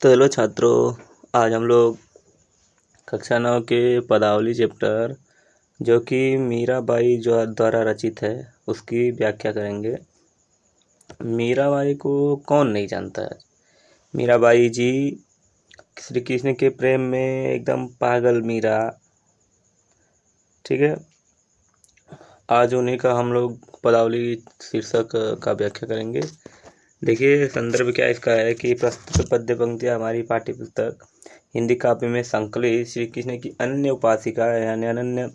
तो हेलो छात्रों, आज हम लोग कक्षा 9 के पदावली चैप्टर जो कि मीराबाई जो द्वारा रचित है उसकी व्याख्या करेंगे। मीराबाई को कौन नहीं जानता है। मीराबाई जी श्री कृष्ण के प्रेम में एकदम पागल मीरा, ठीक है। आज उन्हीं का हम लोग पदावली शीर्षक का व्याख्या करेंगे। देखिए संदर्भ क्या इसका है कि प्रस्तुत पद्य पंक्तियाँ हमारी पाठ्य पुस्तक हिंदी काव्य में संकलित श्री कृष्ण की अन्य उपासिका यानी अनन्य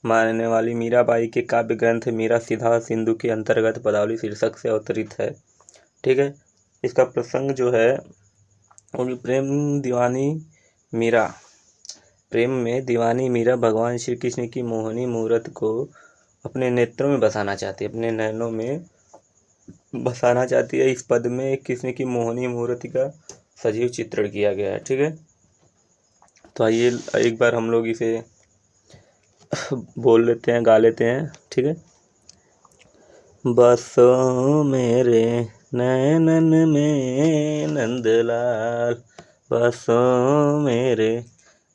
मानने वाली मीराबाई के काव्य ग्रंथ मीरा सीधा सिंधु के अंतर्गत पदावली शीर्षक से अवतरित है, ठीक है। इसका प्रसंग जो है उनकी प्रेम में दीवानी मीरा भगवान श्री कृष्ण की मोहनी मूर्त को अपने नेत्रों में बसाना चाहती है, अपने नयनों में बसाना चाहती है। इस पद में कृष्ण की मोहनी मूर्ति का सजीव चित्रण किया गया है, ठीक है। तो आइए एक बार हम लोग इसे बोल लेते हैं, गा लेते हैं, ठीक है। बसो मेरे नैनन में नंदलाल, बसो मेरे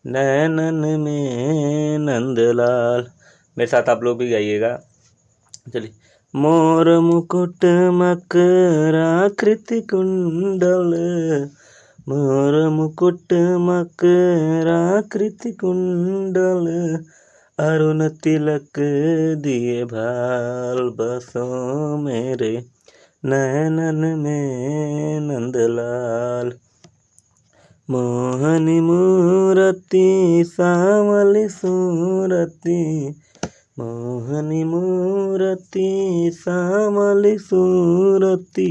नैनन में नंदलाल। मेरे साथ आप लोग भी गाइएगा, चलिए। मोर मुकुट मकराकृति कुंडल, मोर मुकुट मकराकृति कुंडल, अरुण तिलक दिए भाल, बसो मेरे नैनन में नंदलाल। मोहनी मूरति सावली सूरति, मोहनी मूरति सावली सूरति,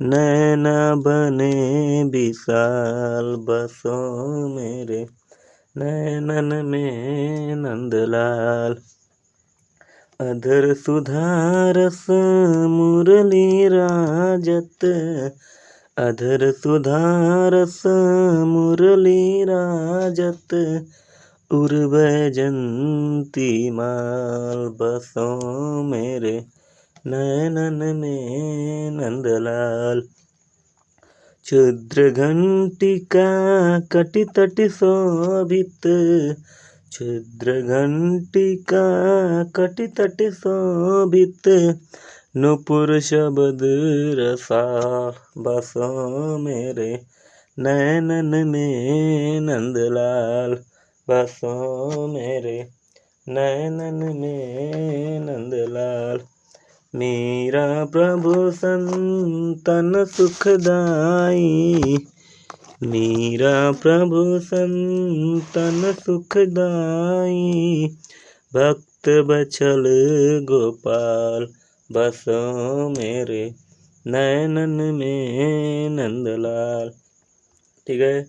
नैना बने विशाल, बसो मेरे नैनन में नंदलाल। अधर सुधारस मुरली राजत, अधर सुधारस मुरली राजत, उर्वैजंती माल, बसो मेरे नैनन में नंदलाल। क्षुद्र घंटिका कटितटि शोभित, क्षुद्र घंटिका कटितटि शोभित, नुपुर शब्द रसाल, बसो मेरे नैनन में नंदलाल, बसो मेरे नैनन में नंदलाल। मीरा प्रभु संतन सुखदाई, मीरा प्रभु संतन सुखदाई, भक्त बछल गोपाल, बसो मेरे नैनन में नंदलाल, ठीक है।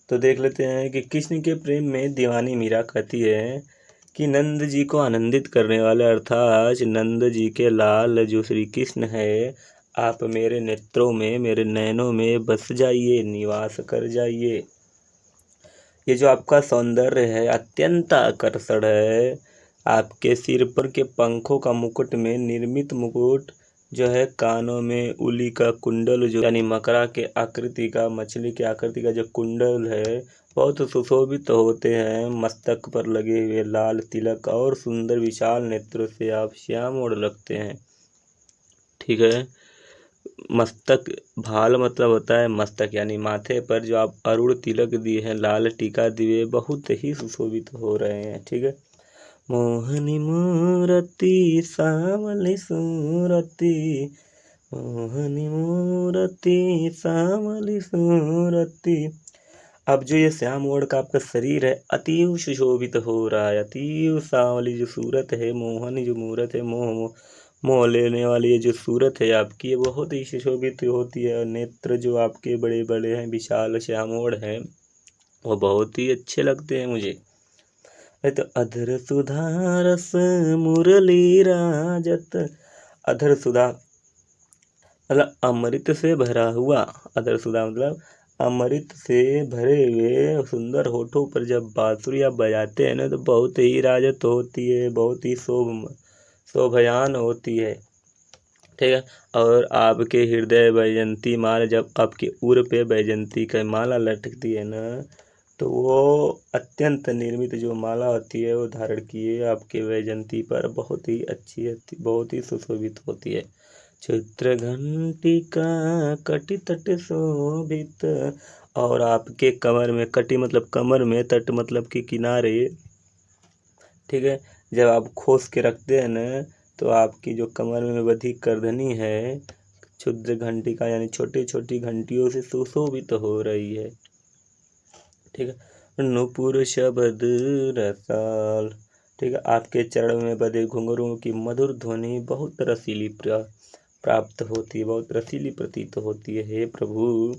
तो देख लेते हैं कि कृष्ण के प्रेम में दीवानी मीरा कहती है कि नंद जी को आनंदित करने वाले अर्थात नंद जी के लाल जो श्री कृष्ण है, आप मेरे नेत्रों में, मेरे नयनों में बस जाइए, निवास कर जाइए। ये जो आपका सौंदर्य है अत्यंत आकर्षण है। आपके सिर पर के पंखों का मुकुट में निर्मित मुकुट जो है, कानों में उली का कुंडल जो यानी मकरा के आकृति का, मछली के आकृति का जो कुंडल है बहुत सुशोभित होते हैं। मस्तक पर लगे हुए लाल तिलक और सुंदर विशाल नेत्रों से आप श्याम और लगते हैं, ठीक है। मस्तक भाल मतलब होता है मस्तक, यानी माथे पर जो आप अरुण तिलक दिए हैं, लाल टीका दिए, बहुत ही सुशोभित हो रहे हैं, ठीक है। मोहनी मूरति सावली सूरति, मोहनी मूरति सावली सूरति। अब जो ये श्याम वर्ण का आपका शरीर है अतीव सुशोभित हो रहा है। अतीव सांवली जो सूरत है, मोहनी जो मूरत है, मोह लेने वाली ये जो सूरत है आपकी, ये बहुत ही सुशोभित होती है। नेत्र जो आपके बड़े बड़े हैं, विशाल श्यामोड़ हैं, वो बहुत ही अच्छे लगते हैं मुझे। तो अधर सुधा रस मुरली राजत, अधर सुधा मतलब अमृत से भरा हुआ, अधर सुधा मतलब अमृत से भरे हुए सुंदर होठों पर जब बांसुरी आप बजाते हैं ना, तो बहुत ही राजत होती है, बहुत ही शोभयान होती है, ठीक है। और आपके हृदय वैजयंती माला, जब आपके उर पे वैजयंती का माला लटकती है ना, तो वो अत्यंत निर्मित जो माला होती है वो धारण किए आपके वैजयंती पर बहुत ही अच्छी बहुत ही सुशोभित होती है। चित्र घंटिका कटि तट शोभित। और आपके कमर में, कटि मतलब कमर में, तट मतलब कि किनारे, ठीक है। जब आप खोस के रखते हैं ना, तो आपकी जो कमर में बधी करधनी है, क्षुद्र घंटिका यानी छोटी छोटी घंटियों से सुशोभित हो रही है, ठीक है। नुपुर शब्द रसाल, ठीक है। आपके चरण में बधे घुंघरूओं की मधुर ध्वनि बहुत रसीली प्राप्त होती है, बहुत रसीली प्रतीत होती है। हे प्रभु,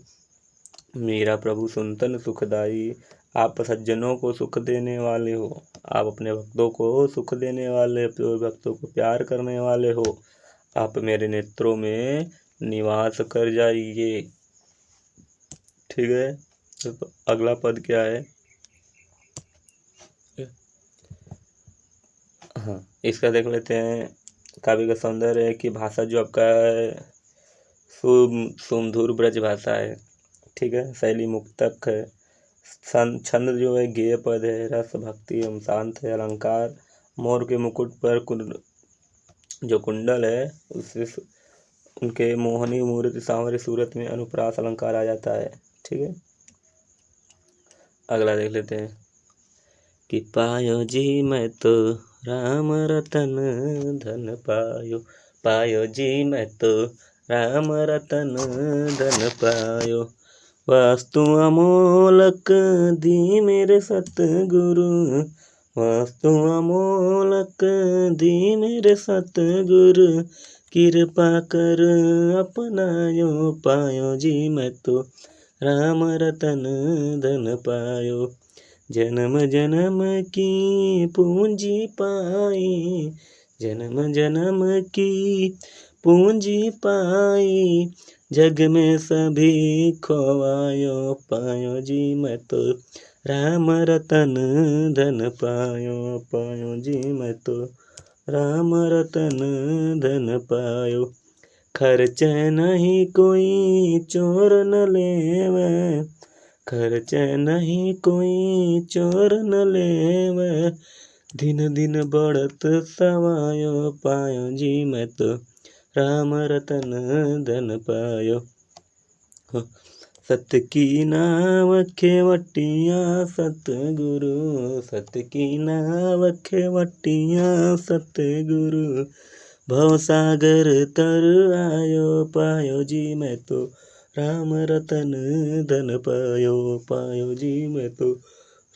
मेरा प्रभु सुनतन सुखदाई, आप सज्जनों को सुख देने वाले हो, आप अपने भक्तों को सुख देने वाले, अपने भक्तों को प्यार करने वाले हो, आप मेरे नेत्रों में निवास कर जाइए, ठीक है। तो अगला पद क्या है? हाँ, इसका देख लेते हैं। काव्य का सौंदर्य है कि भाषा जो आपका है सुमधुर ब्रज भाषा है, ठीक है। शैली मुक्तक है, छंद जो है गेय पद है, रस भक्ति एवं शांत है। अलंकार, मोर के मुकुट पर जो कुंडल है उससे उनके मोहनी मूर्ति सांवरी सूरत में अनुप्रास अलंकार आ जाता है, ठीक है। अगला देख लेते हैं कि पायो जी मैं तो राम रतन धन पायो, पायो जी मैं तो राम रतन धन पायो, वास्तु अमोलक दी मेरे सतगुरु, वास्तु अमोलक दी मेरे सतगुरु, कृपा कर अपनायो, पायो जी मैं तो राम रतन धन पायो, जन्म जन्म की पूंजी पाई, जन्म जन्म की पूंजी पाई, जग में सभी खोवायो, पायो जी मैं तो राम रतन धन पायो, पायो जी मैं तो राम रतन धन पायो, खर्च नहीं कोई चोर न लेवे, खर्च नहीं कोई चोर न लेवे, दिन दिन बढ़त सवायो, पायो जी मैं तो राम रतन धन पायो। सत्य की नाव खेवटिया सतगुरु, सत्य की नाव खेवटिया सतगुरु, भवसागर तर आयो, पायो जी मैं तो राम रतन धन पायो, पायो जी मैं तो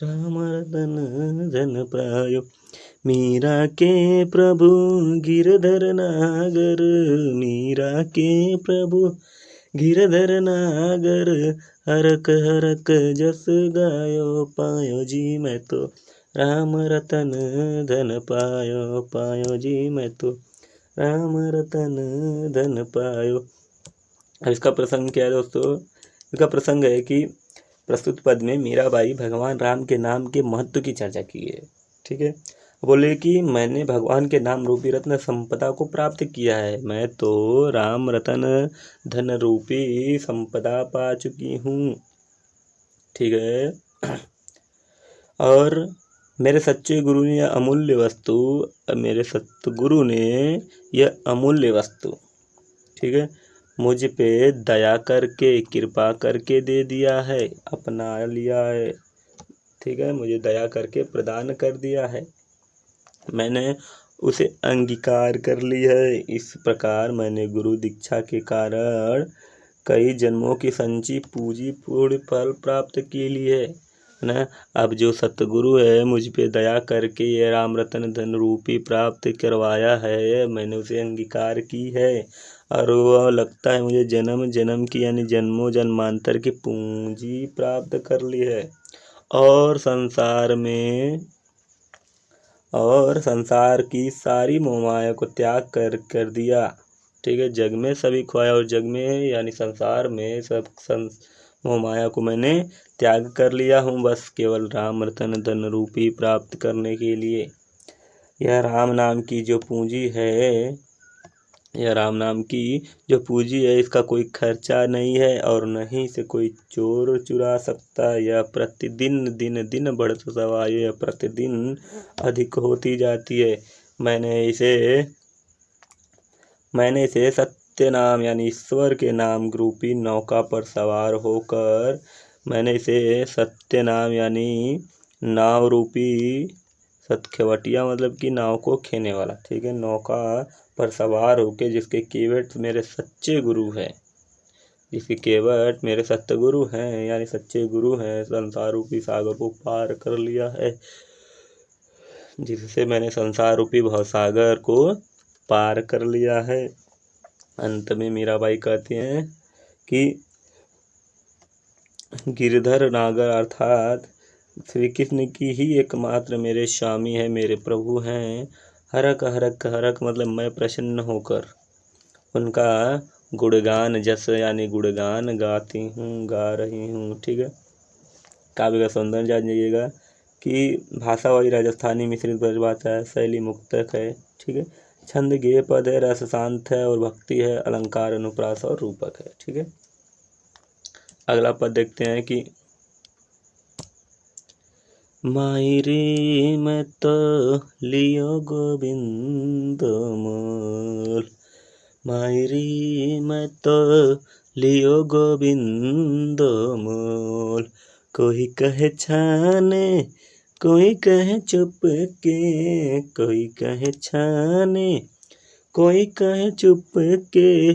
राम रतन धन पायो। मीरा के प्रभु गिरधर नागर, मीरा के प्रभु गिरधर नागर, हरक हरक जस गायो, पायो जी मैं तो राम रतन धन पायो, पायो जी मैं तो राम रतन धन पायो। अब इसका प्रसंग क्या है दोस्तों? इसका प्रसंग है कि प्रस्तुत पद में मीराबाई भगवान राम के नाम के महत्व की चर्चा की है, ठीक है। बोले कि मैंने भगवान के नाम रूपी रत्न संपदा को प्राप्त किया है, मैं तो राम रतन धन रूपी संपदा पा चुकी हूँ, ठीक है। और मेरे सच्चे गुरु ने यह अमूल्य वस्तु, मेरे सतगुरु ने यह अमूल्य वस्तु, ठीक है, मुझ पे दया करके कृपा करके दे दिया है, अपना लिया है, ठीक है, मुझे दया करके प्रदान कर दिया है, मैंने उसे अंगीकार कर ली है। इस प्रकार मैंने गुरु दीक्षा के कारण कई जन्मों की संची पूजी पूर्ण फल प्राप्त की ली है ना। अब जो सतगुरु है मुझ पे दया करके ये राम रतन धन रूपी प्राप्त करवाया है, मैंने उसे अंगीकार की है, और वह लगता है मुझे जन्म जन्म की यानी जन्मों जन्मांतर की पूंजी प्राप्त कर ली है, और संसार की सारी मोहमाया को त्याग कर दिया, ठीक है। जग में सभी खोया, और जग में यानी संसार में सब मोहमाया को मैंने त्याग कर लिया हूँ, बस केवल राम रतन धन रूपी प्राप्त करने के लिए। यह राम नाम की जो पूंजी है यह राम नाम की जो पूंजी है, इसका कोई खर्चा नहीं है और न ही इसे कोई चोर चुरा सकता। यह प्रतिदिन दिन दिन बढ़ती सवा आयु यह प्रतिदिन अधिक होती जाती है। मैंने इसे सत्य नाम यानी ईश्वर के नाम रूपी नौका पर सवार होकर मैंने इसे सत्य नाम यानी नाव रूपी सतखेवटिया मतलब कि नाव को खेने वाला, ठीक है, नौका पर सवार होके जिसके केवट मेरे सच्चे गुरु हैं, जिसके केवट मेरे सत्य गुरु हैं यानी सच्चे गुरु हैं, संसार रूपी सागर को पार कर लिया है, जिससे मैंने संसार रूपी भवसागर को पार कर लिया है। अंत में मीराबाई कहती हैं कि गिरधर नागर अर्थात श्री कृष्ण की ही एकमात्र मेरे स्वामी है, मेरे प्रभु हैं। हरक हरक हरक मतलब मैं प्रसन्न होकर उनका गुणगान जस यानी गुणगान गाती हूँ, गा रही हूँ, ठीक है। काव्य का सौंदर्य जानिएगा कि भाषा वही राजस्थानी मिश्रित ब्रजभाषा है, शैली मुक्तक है, ठीक है। छंद गेय पद है, रस शांत है और भक्ति है, अलंकार अनुप्रास और रूपक है, ठीक है। अगला पद देखते हैं कि माई रे मैं तो लियो गोविंद मोल, माई रे मैं तो लियो गोविंद मोल, कोई कहे छाने कोई कहे चुप के, कोई कहे छाने कोई कहे चुप के,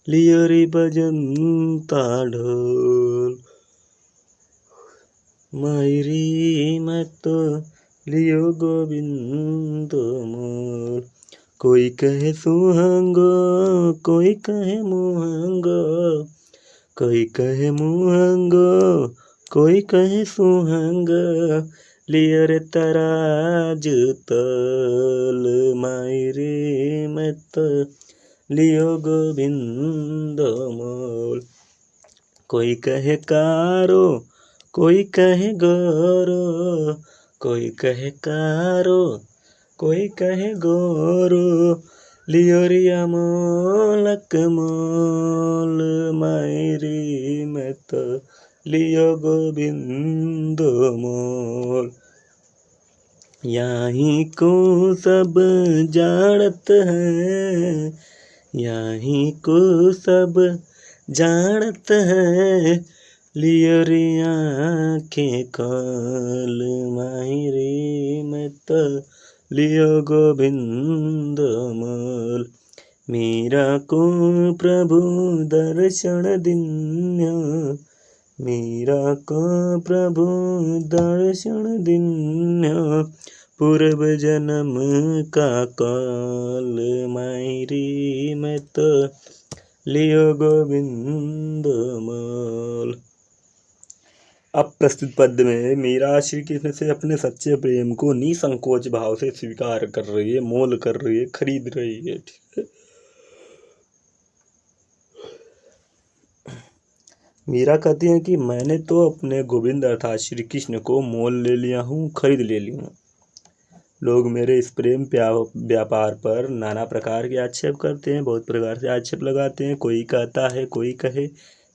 लियो रे बजंता ढोल, मायरी मैं तो लियो गोविंद मोल, कोई कहे सुहांगो कोई कहे मुहांगो, कोई कहे मुहांगो कोई कहे सुहांगो, लियो रे तराज तोल, मायरी मैं तो लियो गोविंद मोल, कोई कहे कारो कोई कहे गोरो, कोई कहे कारो कोई कहे गोरो, लियो रिया मोलक मोल, मायरी मैं तो लियो गोविंद मोल, यहीं को सब जानत है, यहीं को सब जानत है, लियो रे आँखें खोल, मायरी मैं तो लियो गोविंद मोल, मीरा को प्रभु दर्शन दिन्य, मीरा को प्रभु दर्शन दिन्य, पूर्व जन्म का काल, मायरी मैं तो लियो गोविंद मोल। अब प्रस्तुत पद में मीरा श्री कृष्ण से अपने सच्चे प्रेम को निसंकोच भाव से स्वीकार कर रही है, मोल कर रही है, खरीद रही है, ठीक है। मीरा कहती है कि मैंने तो अपने गोविंद अर्थात श्री कृष्ण को मोल ले लिया हूँ, खरीद ले ली हूँ। लोग मेरे इस प्रेम व्यापार पर नाना प्रकार के आक्षेप करते हैं, बहुत प्रकार से आक्षेप लगाते हैं। कोई कहता है, कोई कहे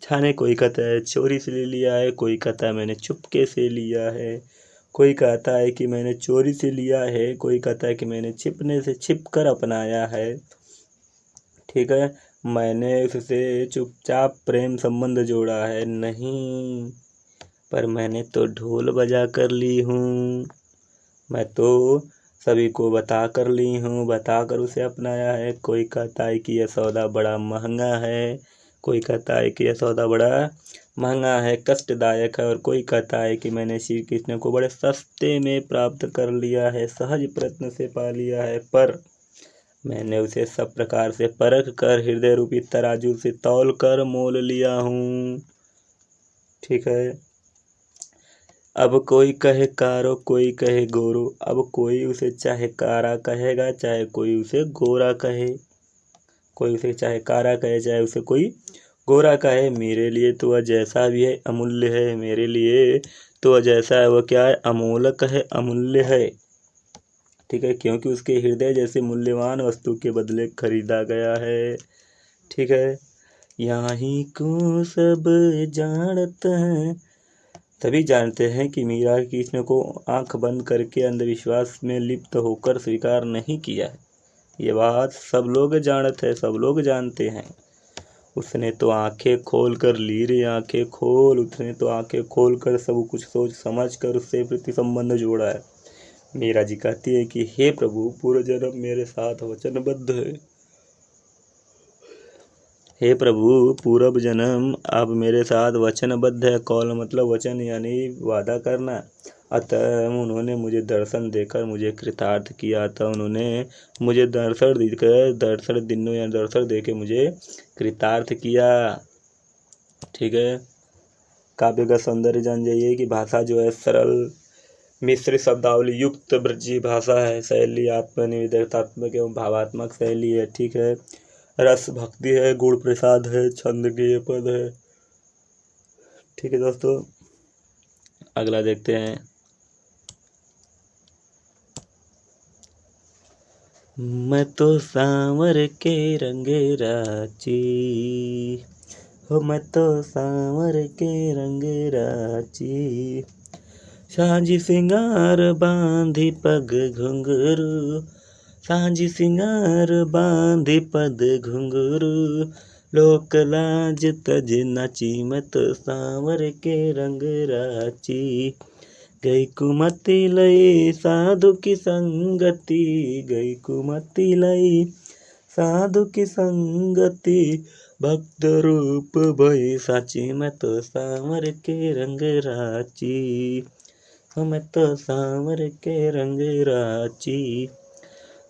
छाने, कोई कहता है चोरी से ले लिया है, कोई कहता है मैंने चुपके से लिया है, कोई कहता है कि मैंने चोरी से लिया है, कोई कहता है कि मैंने छिपने से छिप कर अपनाया है, ठीक है। मैंने उससे चुपचाप प्रेम संबंध जोड़ा है नहीं, पर मैंने तो ढोल बजा कर ली हूँ, मैं तो सभी को बता कर ली हूँ, बता कर उसे अपनाया है। कोई कहता है कि यह सौदा बड़ा महंगा है, कोई कहता है कि यह सौदा बड़ा महंगा है, कष्टदायक है, और कोई कहता है कि मैंने श्री कृष्ण को बड़े सस्ते में प्राप्त कर लिया है, सहज प्रयत्न से पा लिया है, पर मैंने उसे सब प्रकार से परख कर हृदय रूपी तराजू से तौल कर मोल लिया हूँ, ठीक है। अब कोई कहे कारो कोई कहे गोरो, अब कोई उसे चाहे कारा कहेगा चाहे कोई उसे गोरा कहे, कोई उसे चाहे कारा कहे चाहे उसे कोई गोरा कहे, मेरे लिए तो वह जैसा भी है अमूल्य है, मेरे लिए तो वह जैसा है वह क्या है, अमोलक है, अमूल्य है। ठीक है, क्योंकि उसके हृदय जैसे मूल्यवान वस्तु के बदले खरीदा गया है। ठीक है, यहाँ को सब जानते हैं, तभी जानते हैं कि मीरा कृष्ण को आंख बंद करके अंधविश्वास में लिप्त होकर स्वीकार नहीं किया है। ये बात सब लोग जानते हैं, सब लोग जानते हैं। उसने तो आंखें खोल कर ली रे, आंखें खोल, उसने तो आंखें खोल कर सब कुछ सोच समझ कर उससे प्रति संबंध जोड़ा है। मीरा जी कहती है कि हे प्रभु, पूर्व जन्म मेरे साथ वचनबद्ध है। हे प्रभु, पूर्व जन्म अब मेरे साथ वचनबद्ध है। कौल मतलब वचन यानी वादा करना। अतः उन्होंने मुझे दर्शन देकर मुझे कृतार्थ किया था। उन्होंने मुझे दर्शन दिनों या दर्शन देके मुझे कृतार्थ किया। ठीक है, काव्य का सौंदर्य जान जाइए कि भाषा जो है सरल मिश्रित शब्दावली युक्त ब्रजी भाषा है। शैली आत्मनिवेदनात्मक एवं भावात्मक शैली है। ठीक है, रस भक्ति है, गुण प्रसाद है, छंद गेय पद है। ठीक है दोस्तों, अगला देखते हैं। मैं तो सांवर के रंग राची हो, मैं तो सांवर के रंग राची, साँझी सिंगार बांधी पग घुंघरू, साँझी सिंगार बांधी पद घुंघरू, लोक लाज तज नाची, मैं तो सांवर के रंग राची। गई कुमति लई साधु की संगति, गई कुमति लई साधु की संगति, भक्त रूप भई साची, मैं तो सांवर के रंग राची, मैं तो सांवर के रंग राची।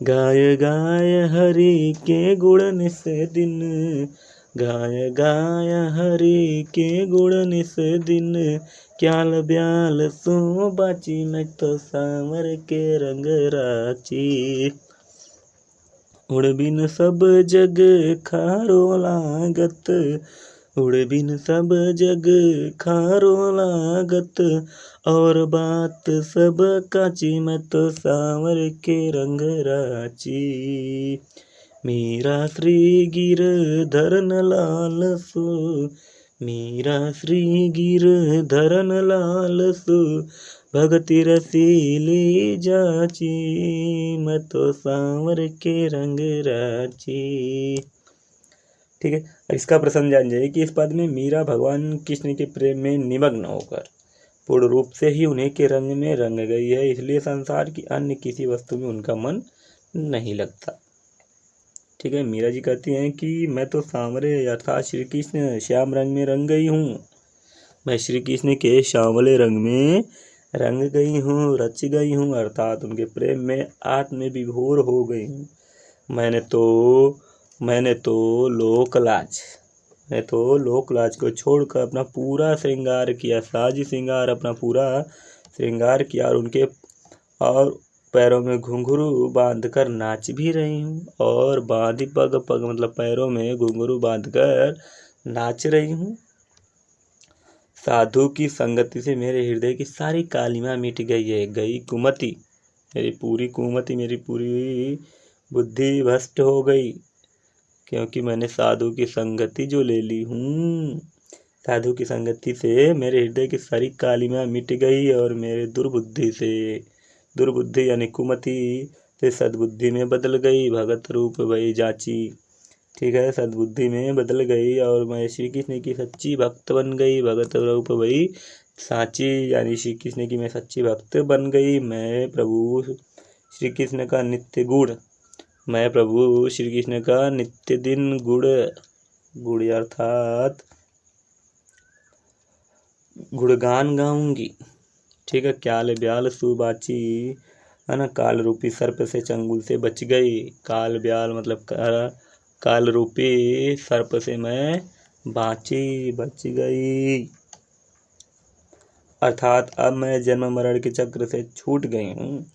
गाय गाय हरि के गुण निस दिन, गाय गाय हरि के गुण निस दिन, क्याल ब्याल सो बाची, मैं तो सांवर के रंग राची। उड़ बिन सब जग खारो लागत, उड़ बिन सब जग खारो लागत, और बात सब काची, मैं तो सांवर के रंग राची। मीरा श्री गिरधरन लाल सु, मीरा श्री गिरधरन लाल सु, भगति रसीली जाची, मैं तो सांवर के रंग राची। ठीक है, इसका प्रसंग जान जाइए कि इस पद में मीरा भगवान कृष्ण के प्रेम में निमग्न होकर पूर्ण रूप से ही उन्हीं के रंग में रंग गई है, इसलिए संसार की अन्य किसी वस्तु में उनका मन नहीं लगता। ठीक है, मीरा जी कहती हैं कि मैं तो सांवरे अर्थात श्री कृष्ण श्याम रंग में रंग गई हूँ, मैं श्री कृष्ण के श्यामले रंग में रंग गई हूँ, रच गई हूँ, अर्थात उनके प्रेम में आत्म विभोर हो गई हूँ। मैंने तो लोकलाज को छोड़कर अपना पूरा श्रृंगार किया, साज श्रृंगार अपना पूरा श्रृंगार किया, और पैरों में घुंघरू बांधकर नाच भी रही हूँ, और बांधी पग मतलब पैरों में घुंघरू बांधकर नाच रही हूँ। साधु की संगति से मेरे हृदय की सारी कालिमा मिट गई है। गई कुमति, मेरी पूरी बुद्धि भ्रष्ट हो गई, क्योंकि मैंने साधु की संगति जो ले ली हूँ, साधु की संगति से मेरे हृदय की सारी कालिमा मिट गई, और मेरे दुर्बुद्धि यानी कुमति से सद्बुद्धि में बदल गई, भगत रूप भई जाची। ठीक है, सद्बुद्धि में बदल गई और मैं श्री कृष्ण की सच्ची भक्त बन गई, भगत रूप भई साची, यानी श्री कृष्ण की मैं सच्ची भक्त बन गई। मैं प्रभु श्री कृष्ण का नित्य दिन गुड़ अर्थात गुणगान गाऊंगी। ठीक है, क्याल ब्याल सुबाची है ना, काल रूपी सर्प से चंगुल से बच गई। काल ब्याल मतलब काल रूपी सर्प से मैं बच गई, अर्थात अब मैं जन्म मरण के चक्र से छूट गई हूँ।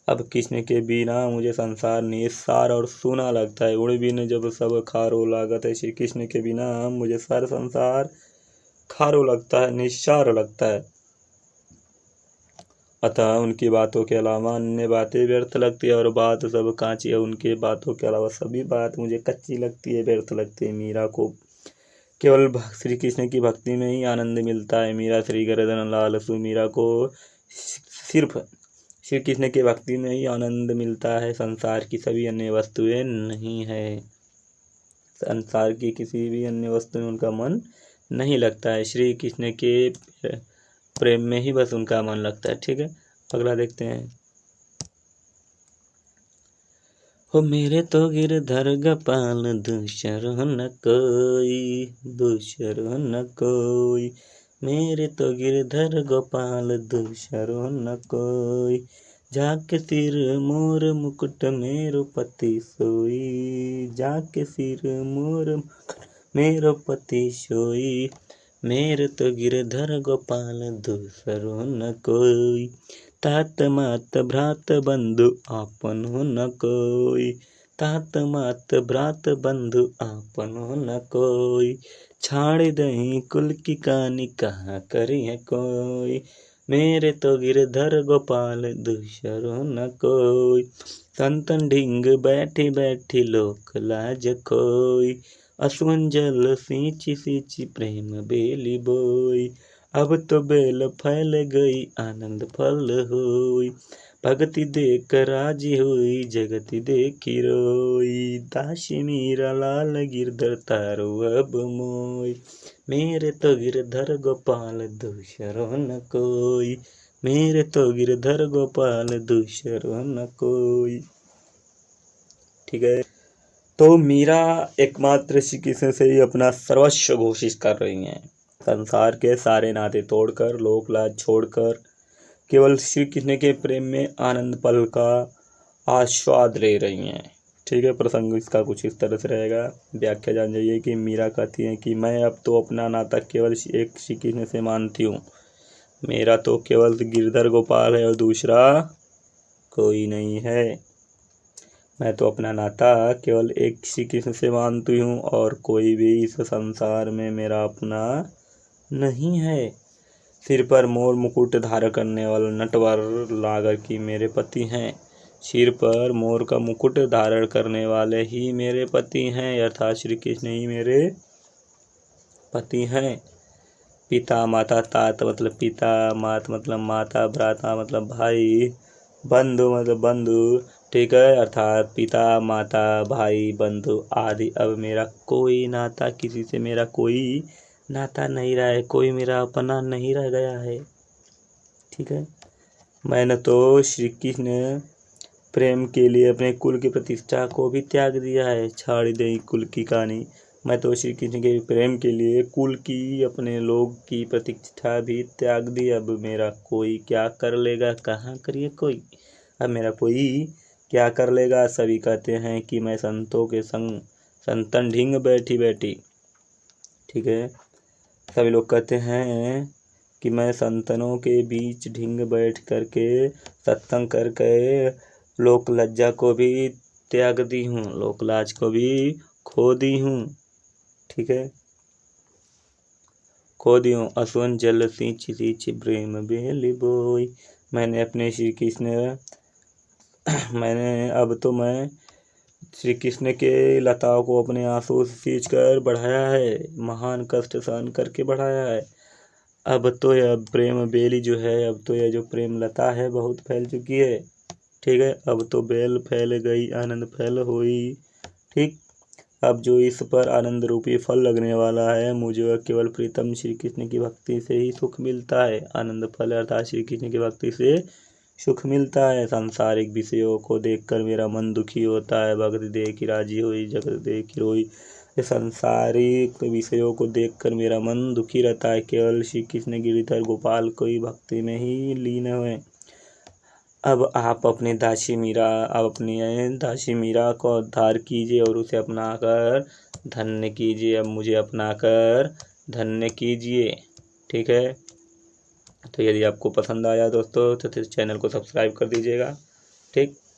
अब कृष्ण के बिना मुझे संसार निस्सार और सूना लगता है। उड़ बिन जब सब खारो लागत है, श्री कृष्ण के बिना मुझे सारा संसार खारो लगता है, निस्सार लगता है। अतः उनकी बातों के अलावा अन्य बातें व्यर्थ लगती है, और बात सब कांची है, उनके बातों के अलावा सभी बात मुझे कच्ची लगती है, व्यर्थ लगती है। मीरा को केवल श्री कृष्ण की भक्ति में ही आनंद मिलता है। मीरा श्री गर्दन लाल सु, मीरा को सिर्फ श्री कृष्ण की भक्ति में ही आनंद मिलता है, संसार की सभी अन्य वस्तुएं नहीं है। संसार की किसी भी अन्य वस्तु में उनका मन नहीं लगता है, श्री कृष्ण के प्रेम में ही बस उनका मन लगता है। ठीक है, अगला देखते हैं। हो मेरे तो गिरधर गोपाल दूसर न कोई, दूसर न कोई, मेरे तो गिरधर गोपाल दूसर न कोई, जाके सिर मोर मुकुट मेरो पति सोई, जाके सिर मोर मेरो पति सोई, मेरे तो गिरधर गोपाल दूसर न कोई, तात मात भ्रात बंधु आपन हो न कोई, तात मात भ्रात बंधु आपन हो न कोई, छाड़ दही कुल की कहानी कहाँ करी है कोई, मेरे तो गिरधर गोपाल दूसर हो न कोई, संतन ढींग बैठी बैठी लोक लाज खोई, असुवन जल सींची सींची प्रेम बेली बोई, अब तो बेल फैल गई आनंद फल होई, भगति देख राजी हुई जगति देखी रोई, दासी मीरा लाल गिरधर तारो अब मोई, मेरे तो गिरधर गोपाल दूसर न कोई, मेरे तो गिरधर गोपाल दूसर न कोई। ठीक है, तो मीरा एकमात्र श्री कृष्ण से ही अपना सर्वस्व घोषित कर रही हैं। संसार के सारे नाते तोड़कर, लोक लाज छोड़कर केवल श्री कृष्ण के प्रेम में आनंद पल का आस्वाद ले रही हैं। ठीक है, प्रसंग इसका कुछ इस तरह से रहेगा। व्याख्या जान जाइए कि मीरा कहती हैं कि मैं अब तो अपना नाता केवल एक श्री कृष्ण से मानती हूँ, मेरा तो केवल गिरधर गोपाल है और दूसरा कोई नहीं है। मैं तो अपना नाता केवल एक श्री कृष्ण से मानती हूँ और कोई भी इस संसार में मेरा अपना नहीं है। सिर पर मोर मुकुट धारण करने वाला नटवर लागर की मेरे पति हैं, सिर पर मोर का मुकुट धारण करने वाले ही मेरे पति हैं, अर्थात श्री कृष्ण ही मेरे पति हैं। पिता माता, तात मतलब पिता, मात मतलब माता, भ्राता मतलब भाई, बंधु मतलब बंधु। ठीक है, अर्थात पिता माता भाई बंधु आदि अब मेरा कोई नाता, किसी से मेरा कोई नाता नहीं रहा है, कोई मेरा अपना नहीं रह गया है। ठीक है, मैंने तो श्री कृष्ण प्रेम के लिए अपने कुल की प्रतिष्ठा को भी त्याग दिया है। छाड़ दे कुल की कहानी, मैं तो श्री कृष्ण के प्रेम के लिए कुल की, अपने लोग की प्रतिष्ठा भी त्याग दी। अब मेरा कोई क्या कर लेगा, कहाँ करिए कोई, अब मेरा कोई क्या कर लेगा। सभी कहते हैं कि मैं संतों के संग संतन ढींग बैठी बैठी। ठीक है, सभी लोग कहते हैं कि मैं संतनों के बीच ढींग बैठ करके सत्संग करके लोक लज्जा को भी त्याग दी हूँ, लोक लाज को भी खो दी हूँ। ठीक है, खो दी हूँ। असुवन जल सींच सींच प्रेम बेली बोई, मैंने अपने श्री कृष्ण मैं श्री कृष्ण के लताओं को अपने आंसू से सींच कर बढ़ाया है, महान कष्ट सहन करके बढ़ाया है। अब तो यह प्रेम बेली जो है, अब तो यह जो प्रेम लता है बहुत फैल चुकी है। ठीक है, अब तो बेल फैल गई आनंद फैल हुई। ठीक, अब जो इस पर आनंद रूपी फल लगने वाला है, मुझे केवल प्रीतम श्री कृष्ण की भक्ति से ही सुख मिलता है। आनंद फल अर्थात श्री कृष्ण की भक्ति से सुख मिलता है। सांसारिक विषयों को देखकर मेरा मन दुखी होता है, भगत देखी राजी हुई जगत देखी रोई। सांसारिक विषयों को देखकर मेरा मन दुखी रहता है, केवल श्री कृष्ण गिरधर गोपाल को ही भक्ति में ही लीन हुए। अब आप अपनी दासी मीरा को उद्धार कीजिए और उसे अपनाकर धन्य कीजिए। अब मुझे अपनाकर धन्य कीजिए। ठीक है, तो यदि आपको पसंद आया दोस्तों तो चैनल को सब्सक्राइब कर दीजिएगा। ठीक।